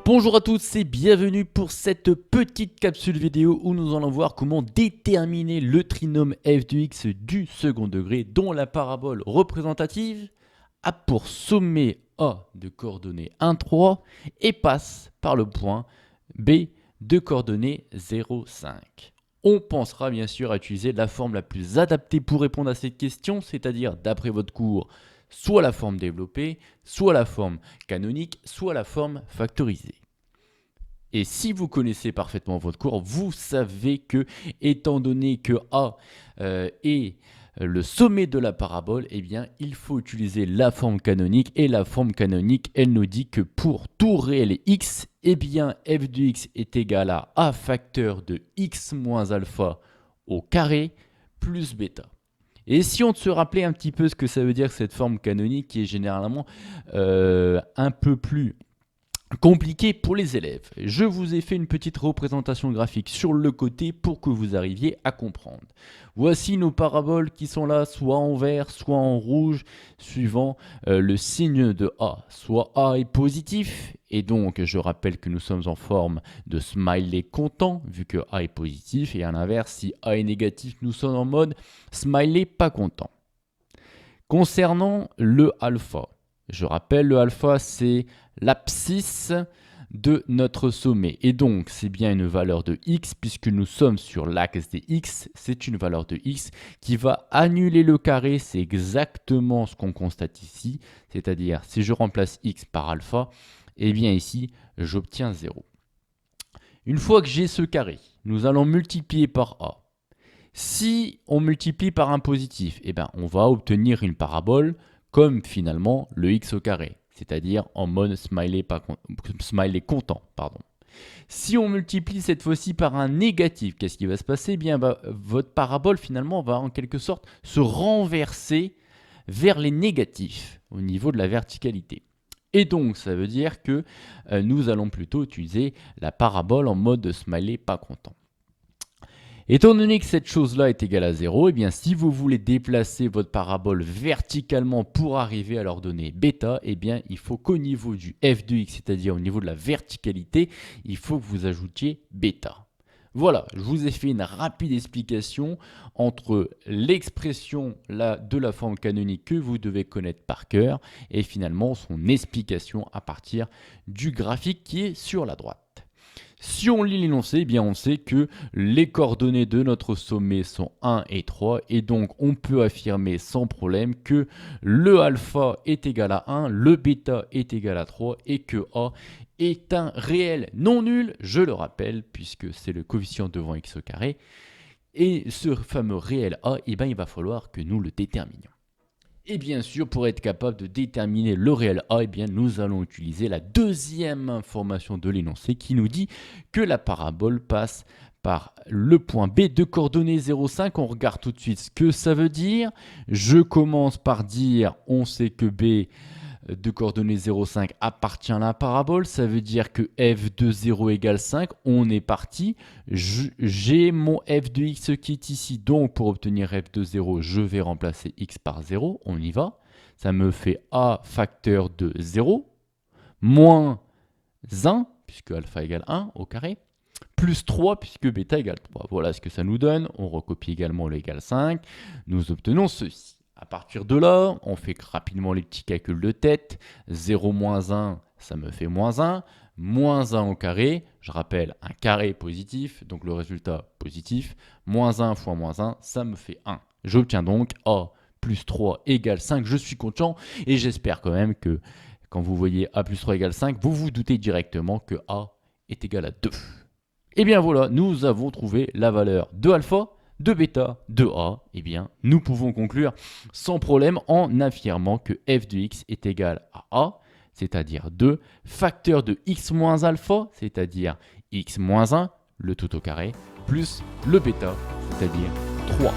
Bonjour à tous et bienvenue pour cette petite capsule vidéo où nous allons voir comment déterminer le trinôme f de x du second degré dont la parabole représentative a pour sommet A de coordonnées 1, 3 et passe par le point B de coordonnées 0, 5. On pensera bien sûr à utiliser la forme la plus adaptée pour répondre à cette question, c'est-à-dire d'après votre cours, soit la forme développée, soit la forme canonique, soit la forme factorisée. Et si vous connaissez parfaitement votre cours, vous savez que, étant donné que A est le sommet de la parabole, eh bien, il faut utiliser la forme canonique. Et la forme canonique, elle nous dit que pour tout réel x, eh bien, f de x est égal à A facteur de x moins alpha au carré plus bêta. Et si on se rappelait un petit peu ce que ça veut dire cette forme canonique qui est généralement un peu plus compliqué pour les élèves. Je vous ai fait une petite représentation graphique sur le côté pour que vous arriviez à comprendre. Voici nos paraboles qui sont là, soit en vert, soit en rouge, suivant le signe de A. Soit A est positif, et donc je rappelle que nous sommes en forme de smiley content, vu que A est positif, et à l'inverse, si A est négatif, nous sommes en mode smiley pas content. Concernant le alpha, je rappelle, le alpha, c'est l'abscisse de notre sommet. Et donc, c'est bien une valeur de x, puisque nous sommes sur l'axe des x. C'est une valeur de x qui va annuler le carré. C'est exactement ce qu'on constate ici. C'est-à-dire, si je remplace x par alpha, eh bien ici, j'obtiens 0. Une fois que j'ai ce carré, nous allons multiplier par a. Si on multiplie par un positif, eh bien, on va obtenir une parabole comme finalement le x au carré, c'est-à-dire en mode smiley content. Si on multiplie cette fois-ci par un négatif, qu'est-ce qui va se passer? Eh bien, votre parabole finalement va en quelque sorte se renverser vers les négatifs au niveau de la verticalité. Et donc, ça veut dire que nous allons plutôt utiliser la parabole en mode smiley pas content. Étant donné que cette chose-là est égale à 0, eh bien, si vous voulez déplacer votre parabole verticalement pour arriver à l'ordonnée bêta, eh bien, il faut qu'au niveau du f de x, c'est-à-dire au niveau de la verticalité, il faut que vous ajoutiez bêta. Voilà, je vous ai fait une rapide explication entre l'expression de la forme canonique que vous devez connaître par cœur et finalement son explication à partir du graphique qui est sur la droite. Si on lit l'énoncé, eh bien on sait que les coordonnées de notre sommet sont 1 et 3 et donc on peut affirmer sans problème que le alpha est égal à 1, le bêta est égal à 3 et que A est un réel non nul, je le rappelle, puisque c'est le coefficient devant x au carré. Et ce fameux réel A, eh bien, il va falloir que nous le déterminions. Et bien sûr, pour être capable de déterminer le réel A, eh bien, nous allons utiliser la deuxième information de l'énoncé qui nous dit que la parabole passe par le point B de coordonnées 0,5. On regarde tout de suite ce que ça veut dire. Je commence par dire, on sait que B de coordonnées 0,5 appartient à la parabole. Ça veut dire que f de 0 égale 5. On est parti. J'ai mon f de x qui est ici. Donc, pour obtenir f de 0, je vais remplacer x par 0. On y va. Ça me fait a facteur de 0 moins 1, puisque alpha égale 1 au carré, plus 3, puisque bêta égale 3. Voilà ce que ça nous donne. On recopie également l'égal 5. Nous obtenons ceci. À partir de là, on fait rapidement les petits calculs de tête. 0 moins 1, ça me fait moins 1. Moins 1 au carré, je rappelle, un carré positif, donc le résultat positif. Moins 1 fois moins 1, ça me fait 1. J'obtiens donc A plus 3 égale 5. Je suis content et j'espère quand même que quand vous voyez A plus 3 égale 5, vous vous doutez directement que A est égal à 2. Et bien voilà, nous avons trouvé la valeur de alpha, de bêta, de A, eh bien, nous pouvons conclure sans problème en affirmant que f de x est égal à A, c'est-à-dire 2, facteur de x moins alpha, c'est-à-dire x moins 1, le tout au carré, plus le bêta, c'est-à-dire 3.